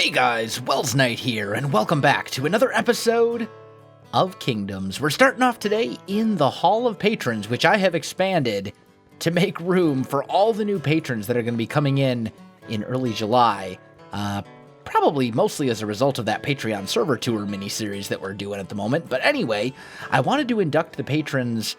Hey guys, Welsknight here, and welcome back to another episode of Kingdoms. We're starting off today in the Hall of Patrons, which I have expanded to make room for all the new patrons that are going to be coming in early July. Probably mostly as a result of that Patreon server tour mini-series that we're doing at the moment. But anyway, I wanted to induct the patrons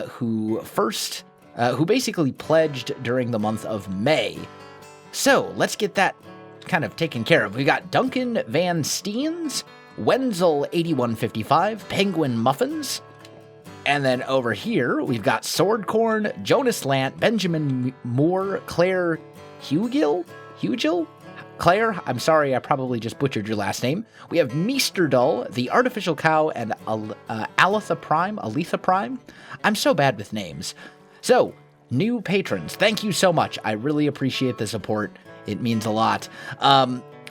who basically pledged during the month of May. So let's get that kind of taken care of. We got Duncan Van Steens, Wenzel 8155, Penguin Muffins, and then over here we've got Swordcorn, Jonas Lant, Benjamin Moore, Claire Hugill, Claire, I'm sorry, I probably just butchered your last name. We have Meesterdull, The Artificial Cow, and Aletha Prime. I'm so bad with names. So, new patrons, thank you so much. I really appreciate the support. It means a lot.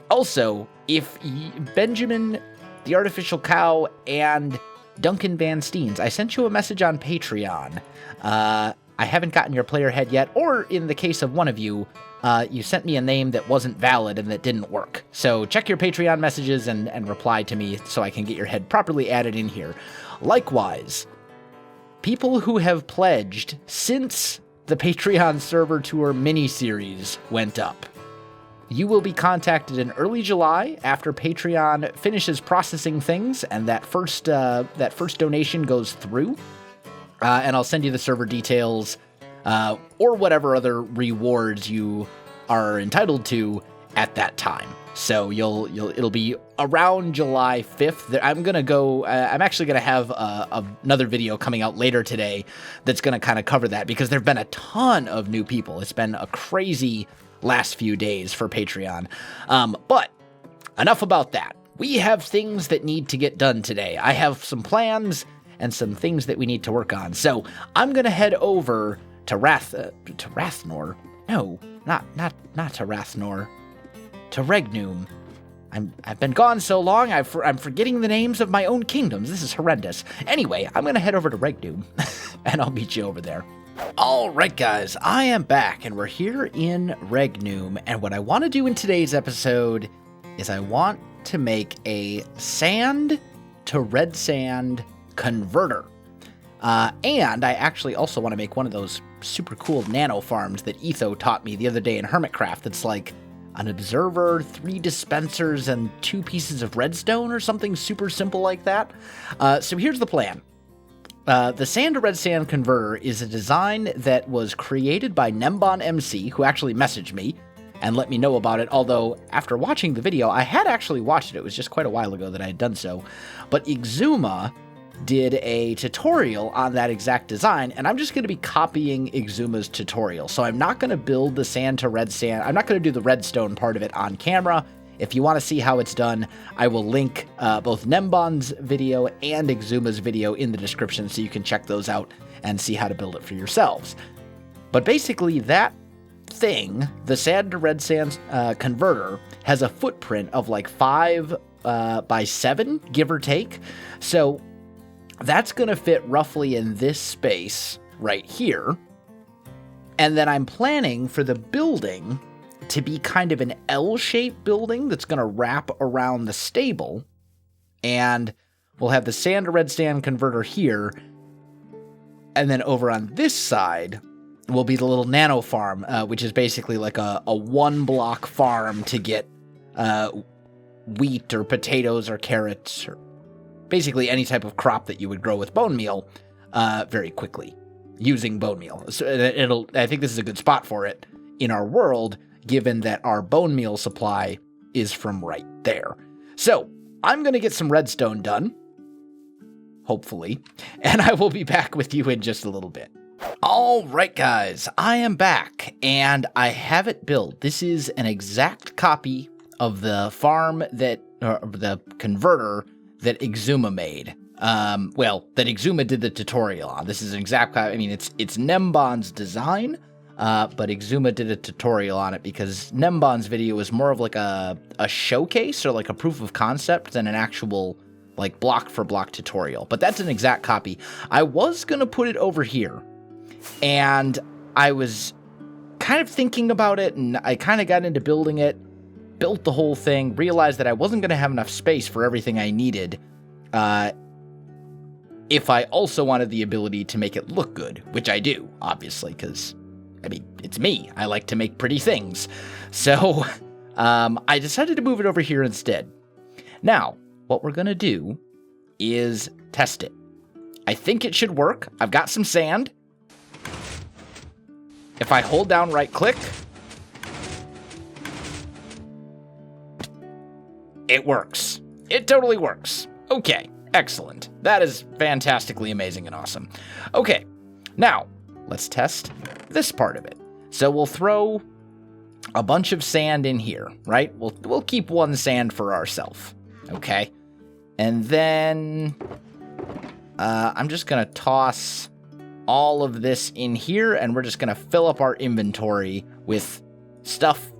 Also, if Benjamin, The Artificial Cow, and Duncan Van Steens, I sent you a message on Patreon. I haven't gotten your player head yet, or in the case of one of you, you sent me a name that wasn't valid and that didn't work. So check your Patreon messages and reply to me so I can get your head properly added in here. Likewise, people who have pledged since the Patreon server tour mini-series went up, you will be contacted in early July after Patreon finishes processing things and that first donation goes through. And I'll send you the server details or whatever other rewards you are entitled to at that time. So it'll be around July 5th. I'm actually gonna have another video coming out later today that's gonna kind of cover that because there've been a ton of new people. It's been a crazy last few days for Patreon. But enough about that. We have things that need to get done today. I have some plans and some things that we need to work on. So I'm gonna head over to Rathnor. No, not to Rathnor. To Regnum. I've been gone so long, I'm forgetting the names of my own kingdoms. This is horrendous. Anyway, I'm gonna head over to Regnum, and I'll meet you over there. Alright guys, I am back, and we're here in Regnum, and what I want to do in today's episode is I want to make a sand to red sand converter. And I actually also want to make one of those super cool nano farms that Etho taught me the other day in Hermitcraft that's like an observer, 3 dispensers, and 2 pieces of redstone or something super simple like that. So here's the plan. The sand to red sand converter is a design that was created by Nembon MC, who actually messaged me and let me know about it, although after watching the video, I had actually watched it. It was just quite a while ago that I had done so. But Exuma did a tutorial on that exact design, and I'm just going to be copying Exuma's tutorial. So I'm not going to build the sand to red sand. I'm not going to do the redstone part of it on camera. If you want to see how it's done, I will link both Nembon's video and Exuma's video in the description so you can check those out and see how to build it for yourselves. But basically that thing, the sand to red sand converter, has a footprint of like 5 by 7, give or take. So that's going to fit roughly in this space right here. And then I'm planning for the building to be kind of an L-shaped building that's going to wrap around the stable. And we'll have the sand to red sand converter here. And then over on this side will be the little Nano Farm, which is basically like a 1-block farm to get wheat or potatoes or carrots or basically any type of crop that you would grow with bone meal very quickly using bone meal. So I think this is a good spot for it in our world, given that our bone meal supply is from right there. So I'm going to get some redstone done, hopefully, and I will be back with you in just a little bit. All right, guys, I am back, and I have it built. This is an exact copy of the farm that, or the converter that Exuma made. That Exuma did the tutorial on. This is an exact copy. I mean, it's Nembon's design, but Exuma did a tutorial on it because Nembon's video is more of like a showcase or like a proof of concept than an actual like block for block tutorial. But that's an exact copy. I was gonna put it over here, and I was kind of thinking about it, and I kind of got into building it, built the whole thing, realized that I wasn't going to have enough space for everything I needed if I also wanted the ability to make it look good, which I do, obviously, because, I mean, it's me. I like to make pretty things. So I decided to move it over here instead. Now, what we're going to do is test it. I think it should work. I've got some sand. If I hold down right click, it works. It totally works. Okay, excellent. That is fantastically amazing and awesome. Okay, now let's test this part of it. So we'll throw a bunch of sand in here, right? We'll keep one sand for ourselves, okay? And then I'm just gonna toss all of this in here, and we're just gonna fill up our inventory with stuff,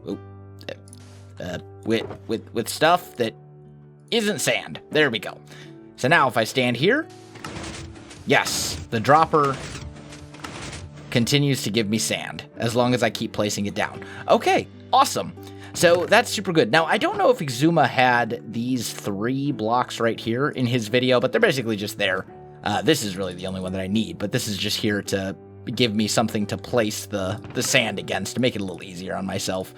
with stuff that isn't sand. There we go. So now if I stand here, yes, the dropper continues to give me sand as long as I keep placing it down. Okay, awesome. So that's super good. Now, I don't know if Exuma had these 3 blocks right here in his video, but they're basically just there. This is really the only one that I need, but this is just here to give me something to place the sand against to make it a little easier on myself.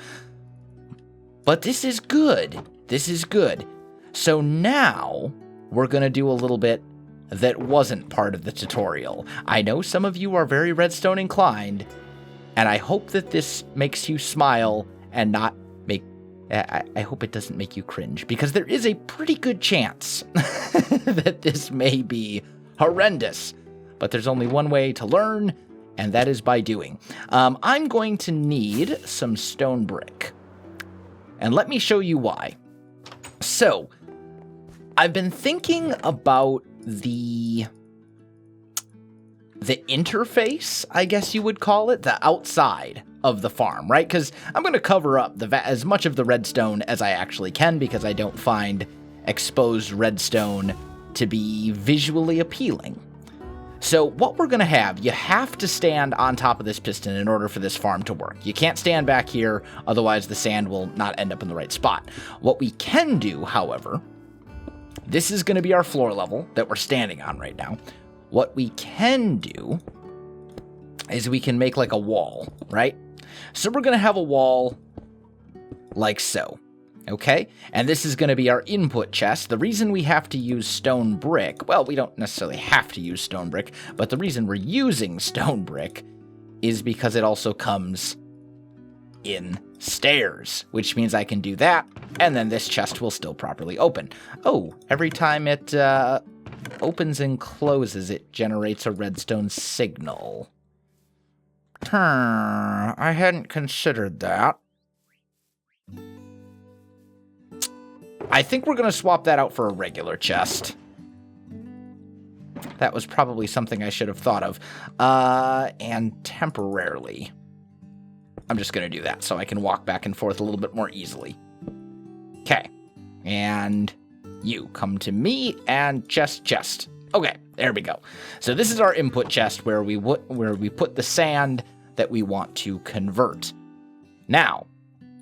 But this is good. This is good. So now we're going to do a little bit that wasn't part of the tutorial. I know some of you are very redstone inclined, and I hope that this makes you smile and not make... I hope it doesn't make you cringe, because there is a pretty good chance that this may be horrendous. But there's only one way to learn, and that is by doing. I'm going to need some stone brick. And let me show you why. So, I've been thinking about the interface, I guess you would call it, the outside of the farm, right? Because I'm going to cover up as much of the redstone as I actually can, because I don't find exposed redstone to be visually appealing. So what we're going to have, you have to stand on top of this piston in order for this farm to work. You can't stand back here, otherwise the sand will not end up in the right spot. What we can do, however, this is going to be our floor level that we're standing on right now. What we can do is we can make like a wall, right? So we're going to have a wall like so. Okay, and this is going to be our input chest. The reason we have to use stone brick, well, we don't necessarily have to use stone brick, but the reason we're using stone brick is because it also comes in stairs, which means I can do that, and then this chest will still properly open. Oh, every time it opens and closes, it generates a redstone signal. I hadn't considered that. I think we're going to swap that out for a regular chest. That was probably something I should have thought of. And temporarily, I'm just going to do that so I can walk back and forth a little bit more easily. Okay. And you come to me and chest. Okay, there we go. So this is our input chest where we put the sand that we want to convert. Now,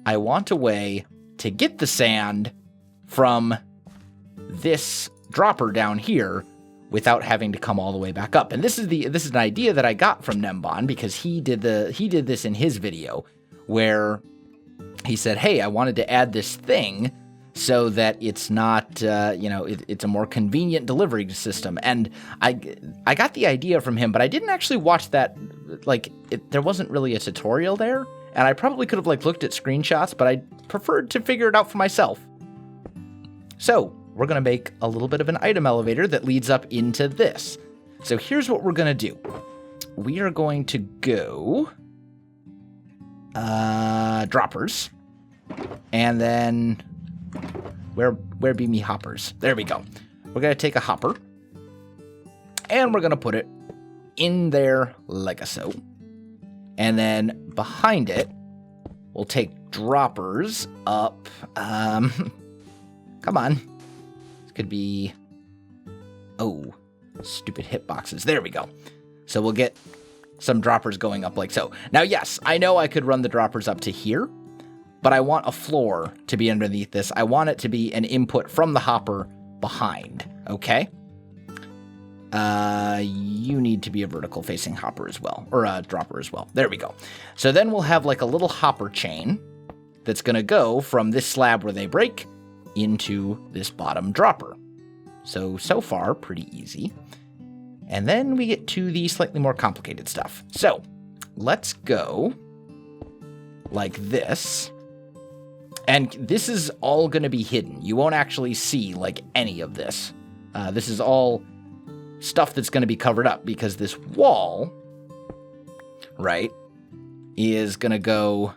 I want a way to get the sand from this dropper down here without having to come all the way back up. And this is an idea that I got from Nembon, because he did this in his video where he said, hey, I wanted to add this thing so that it's not, it's a more convenient delivery system. And I got the idea from him, but I didn't actually watch that. There wasn't really a tutorial there, and I probably could have looked at screenshots, but I preferred to figure it out for myself. So we're going to make a little bit of an item elevator that leads up into this. So here's what we're going to do. We are going to go droppers, and then where be me hoppers? There we go. We're going to take a hopper, and we're going to put it in there like so. And then behind it, we'll take droppers up. Come on. This could be... Oh, stupid hitboxes. There we go. So we'll get some droppers going up like so. Now, yes, I know I could run the droppers up to here, but I want a floor to be underneath this. I want it to be an input from the hopper behind, okay? You need to be a vertical facing hopper as well, or a dropper as well. There we go. So then we'll have like a little hopper chain that's going to go from this slab where they break into this bottom dropper. So far, pretty easy. And then we get to the slightly more complicated stuff. So let's go like this. And this is all going to be hidden. You won't actually see like any of this. This is all stuff that's going to be covered up because this wall, right, is going to go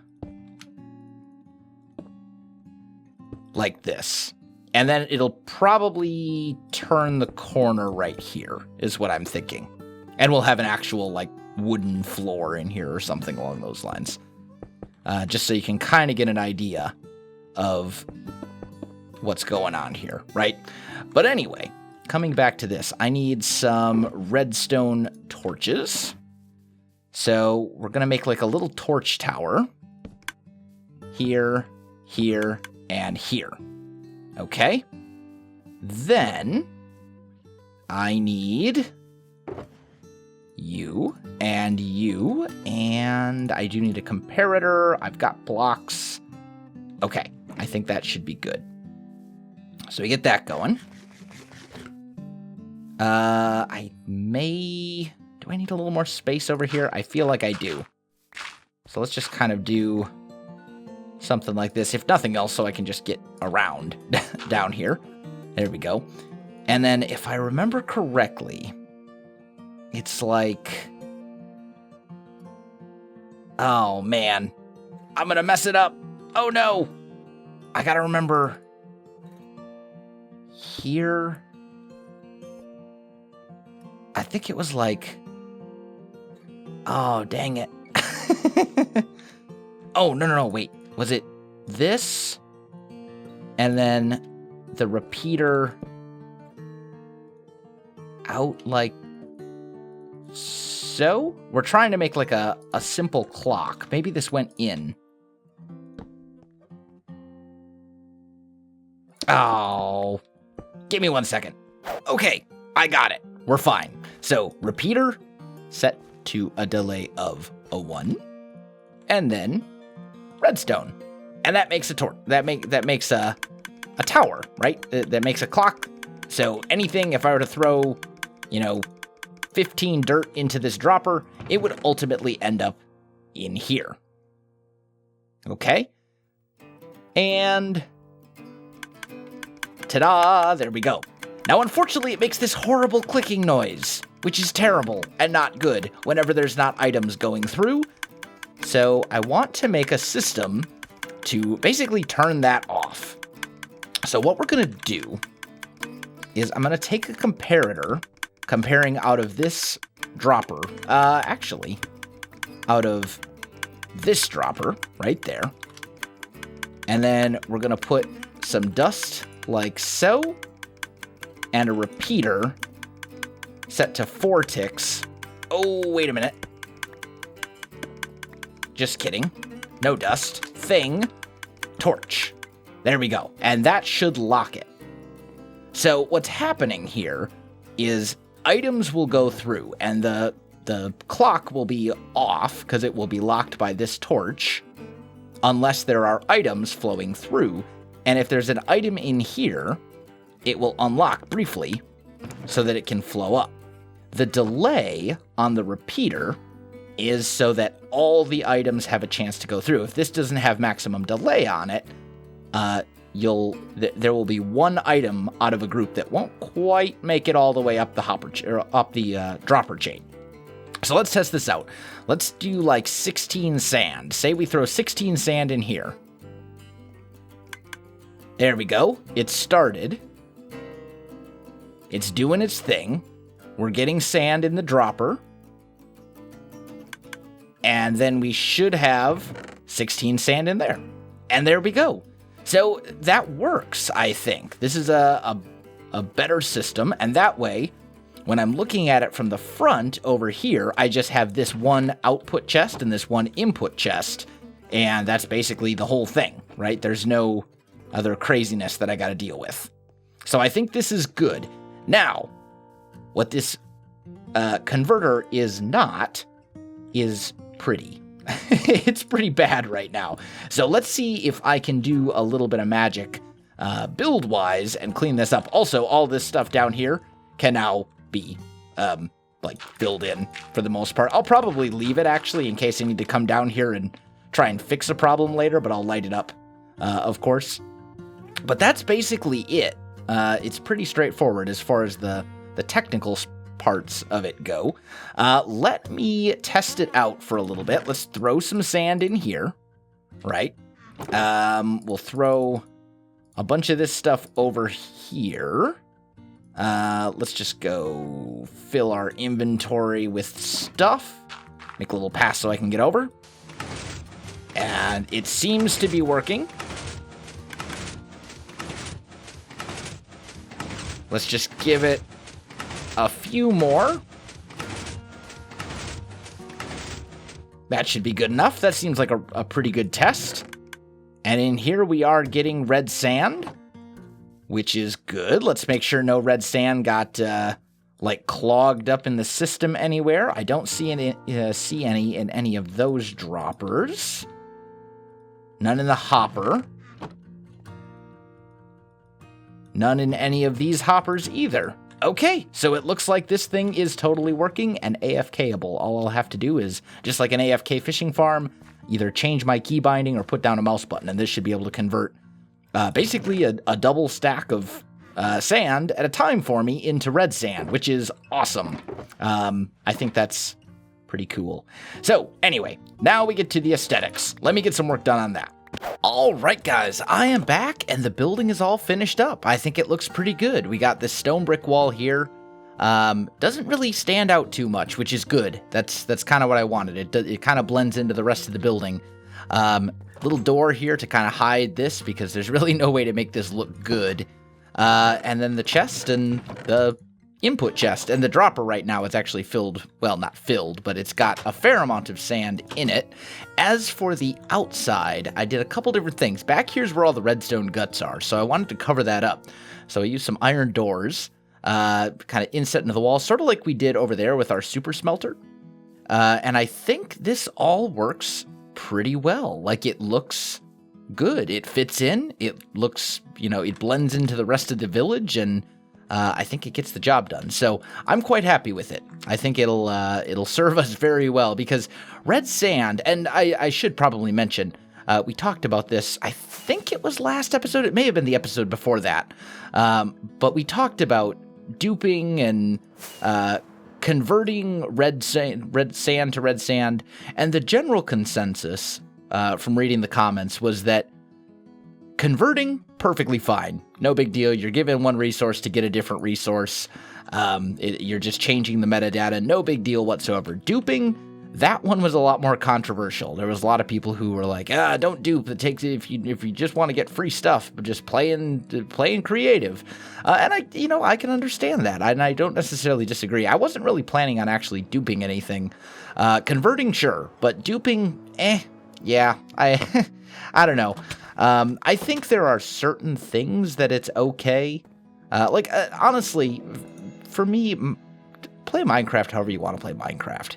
like this. And then it'll probably turn the corner right here, is what I'm thinking. And we'll have an actual, like, wooden floor in here or something along those lines. Just so you can kind of get an idea of what's going on here, right? But anyway, coming back to this, I need some redstone torches. So we're going to make, like, a little torch tower. Here, here, and here. Okay, then I need you, and I do need a comparator. I've got blocks. Okay, I think that should be good. So we get that going. Do I need a little more space over here? I feel like I do. So let's just kind of do something like this, if nothing else, so I can just get around down here. There we go. And then, if I remember correctly, it's like... Oh, man. I'm gonna mess it up. Oh, no. I gotta remember... Here... I think it was like... Oh, dang it. Oh, no, wait. Was it this? And then the repeater out like so? We're trying to make like a simple clock. Maybe this went in. Oh, give me 1 second. Okay, I got it. We're fine. So repeater set to a delay of a 1. And then redstone, and that makes a that makes a tower, right? That makes a clock. So anything, if I were to throw, 15 dirt into this dropper, it would ultimately end up in here. Okay, and ta-da! There we go. Now, unfortunately, it makes this horrible clicking noise, which is terrible and not good whenever there's not items going through. So I want to make a system to basically turn that off. So what we're going to do is I'm going to take a comparator, comparing out of this dropper, actually, out of this dropper right there. And then we're going to put some dust like so, and a repeater set to 4 ticks. Oh, wait a minute. Just kidding. No dust. Thing. Torch. There we go. And that should lock it. So what's happening here is items will go through, and the clock will be off because it will be locked by this torch unless there are items flowing through. And if there's an item in here, it will unlock briefly so that it can flow up. The delay on the repeater is so that all the items have a chance to go through. If this doesn't have maximum delay on it, there will be one item out of a group that won't quite make it all the way up the dropper chain. So let's test this out. Let's do like 16 sand. Say we throw 16 sand in here. There we go. It started. It's doing its thing. We're getting sand in the dropper. And then we should have 16 sand in there. And there we go. So that works, I think. This is a better system. And that way, when I'm looking at it from the front over here, I just have this one output chest and this one input chest. And that's basically the whole thing, right? There's no other craziness that I got to deal with. So I think this is good. Now, what this converter is not is pretty. It's pretty bad right now. So let's see if I can do a little bit of magic build-wise and clean this up. Also, all this stuff down here can now be like filled in for the most part. I'll probably leave it actually in case I need to come down here and try and fix a problem later, but I'll light it up, of course. But that's basically it. It's pretty straightforward as far as the technical parts of it go. Let me test it out for a little bit. Let's throw some sand in here, right? We'll throw a bunch of this stuff over here. Let's just go fill our inventory with stuff. Make a little pass so I can get over. And it seems to be working. Let's just give it a few more. That should be good enough. That seems like a pretty good test. And in here we are getting red sand, which is good. Let's make sure no red sand got like clogged up in the system anywhere. I don't see any in any of those droppers. None in the hopper. None in any of these hoppers either. Okay, so it looks like this thing is totally working and AFK-able. All I'll have to do is, just like an AFK fishing farm, either change my key binding or put down a mouse button, and this should be able to convert basically a double stack of sand at a time for me into red sand, which is awesome. I think that's pretty cool. So, anyway, now we get to the aesthetics. Let me get some work done on that. All right, guys, I am back, and the building is all finished up. I think it looks pretty good. We got this stone brick wall here. Doesn't really stand out too much, which is good. That's kind of what I wanted. It kind of blends into the rest of the building. Little door here to kind of hide this, because there's really no way to make this look good. And then the chest and the input chest, and the dropper right now is actually filled, well, not filled, but it's got a fair amount of sand in it. As for the outside, I did a couple different things. Back here's where all the redstone guts are, so I wanted to cover that up. So I used some iron doors, kind of inset into the wall, sort of like we did over there with our super smelter. And I think this all works pretty well. Like, it looks good. It fits in. It looks, it blends into the rest of the village, and I think it gets the job done. So I'm quite happy with it. I think it'll serve us very well, because red sand, and I should probably mention, we talked about this, I think it was last episode, it may have been the episode before that, but we talked about duping and converting red sand to red sand, and the general consensus from reading the comments was that converting, perfectly fine. No big deal. You're given one resource to get a different resource. You're just changing the metadata. No big deal whatsoever. Duping, that one was a lot more controversial. There was a lot of people who were like, don't dupe. It takes if you just want to get free stuff, but just playing creative. And I can understand that, and I don't necessarily disagree. I wasn't really planning on actually duping anything. Converting, sure, but duping, yeah. I don't know. I think there are certain things that it's okay. Honestly, for me, play Minecraft however you want to play Minecraft.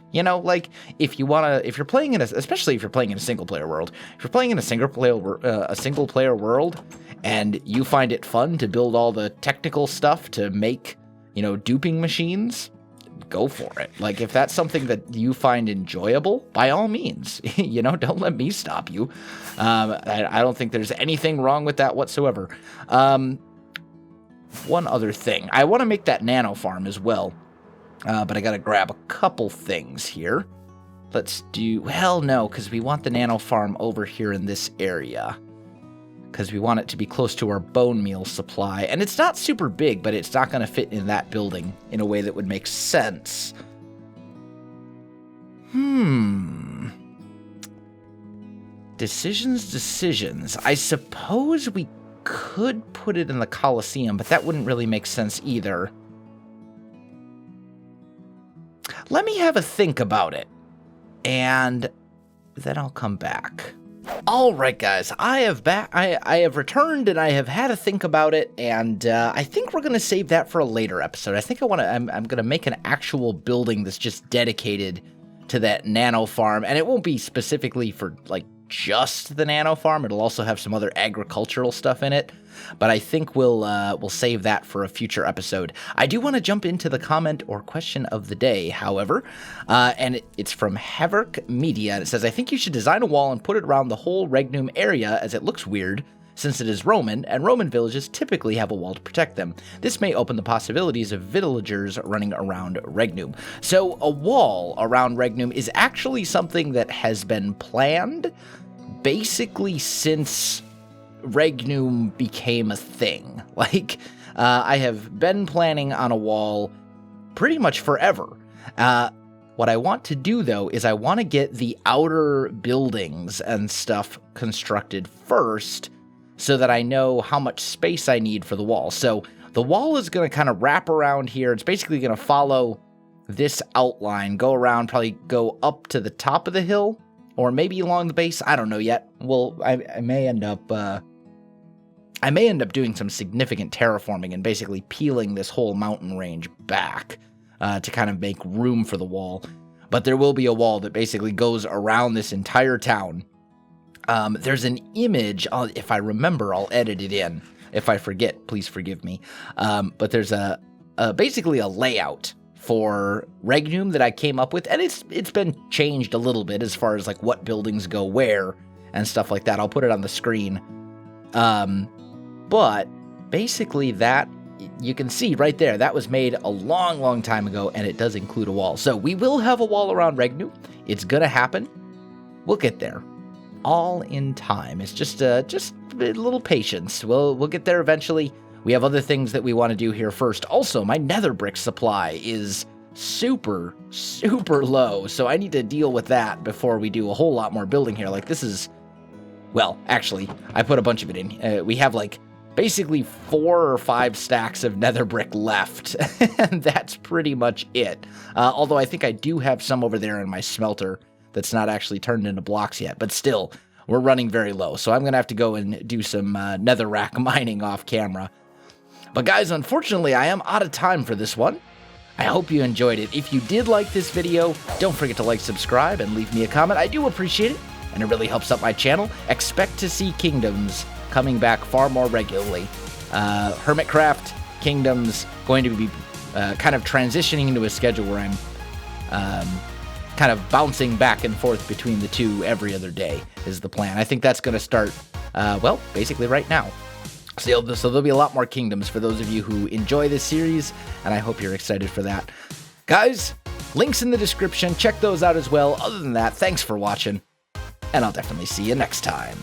If you're playing in especially if you're playing in a single player world, if you're playing in a single player world, and you find it fun to build all the technical stuff to make, duping machines, go for it. Like, if that's something that you find enjoyable, by all means, don't let me stop you. I don't think there's anything wrong with that whatsoever. One other thing, I want to make that Nano Farm as well, but I got to grab a couple things here. Let's do, no, because we want the Nano Farm over here in this area, because we want it to be close to our bone meal supply. And it's not super big, but it's not going to fit in that building in a way that would make sense. Decisions. I suppose we could put it in the Colosseum, but that wouldn't really make sense either. Let me have a think about it, and then I'll come back. All right, guys, I have returned and I have had to think about it, and I think we're gonna save that for a later episode. I think I'm gonna make an actual building that's just dedicated to that Nano Farm, and it won't be specifically for like just the Nano Farm. It'll also have some other agricultural stuff in it, but I think we'll save that for a future episode. I do want to jump into the comment or question of the day, however, and it's from Havoc Media, and it says, I think you should design a wall and put it around the whole Regnum area, as it looks weird since it is Roman, and Roman villages typically have a wall to protect them. This may open the possibilities of villagers running around Regnum. So a wall around Regnum is actually something that has been planned basically since Regnum became a thing. Like, I have been planning on a wall pretty much forever. What I want to do, though, is I want to get the outer buildings and stuff constructed first, so that I know how much space I need for the wall. So the wall is going to kind of wrap around here. It's basically going to follow this outline, go around, probably go up to the top of the hill, or maybe along the base. I don't know yet. Well, I may end up doing some significant terraforming and basically peeling this whole mountain range back to kind of make room for the wall. But there will be a wall that basically goes around this entire town. There's an image, if I remember, I'll edit it in. If I forget, please forgive me. But there's basically a layout for Regnum that I came up with, and it's been changed a little bit as far as like what buildings go where and stuff like that. I'll put it on the screen. But basically that, you can see right there, that was made a long, long time ago, and it does include a wall. So we will have a wall around Regnum. It's gonna happen. We'll get there. All in time. It's just a little patience. We'll get there eventually. We have other things that we want to do here first. Also, my nether brick supply is super low, so I need to deal with that before we do a whole lot more building here. Like, this is, well, actually, I put a bunch of it in. We have like basically 4 or 5 stacks of nether brick left, and that's pretty much it. Although I think I do have some over there in my smelter that's not actually turned into blocks yet, but still, we're running very low, so I'm going to have to go and do some netherrack mining off camera. But guys, unfortunately, I am out of time for this one. I hope you enjoyed it. If you did like this video, don't forget to like, subscribe, and leave me a comment. I do appreciate it, and it really helps out my channel. Expect to see Kingdoms coming back far more regularly. Hermitcraft, Kingdoms, going to be kind of transitioning into a schedule where I'm kind of bouncing back and forth between the two every other day is the plan. I think that's going to start, well, basically right now. So there'll be a lot more Kingdoms for those of you who enjoy this series, and I hope you're excited for that. Guys, links in the description. Check those out as well. Other than that, thanks for watching, and I'll definitely see you next time.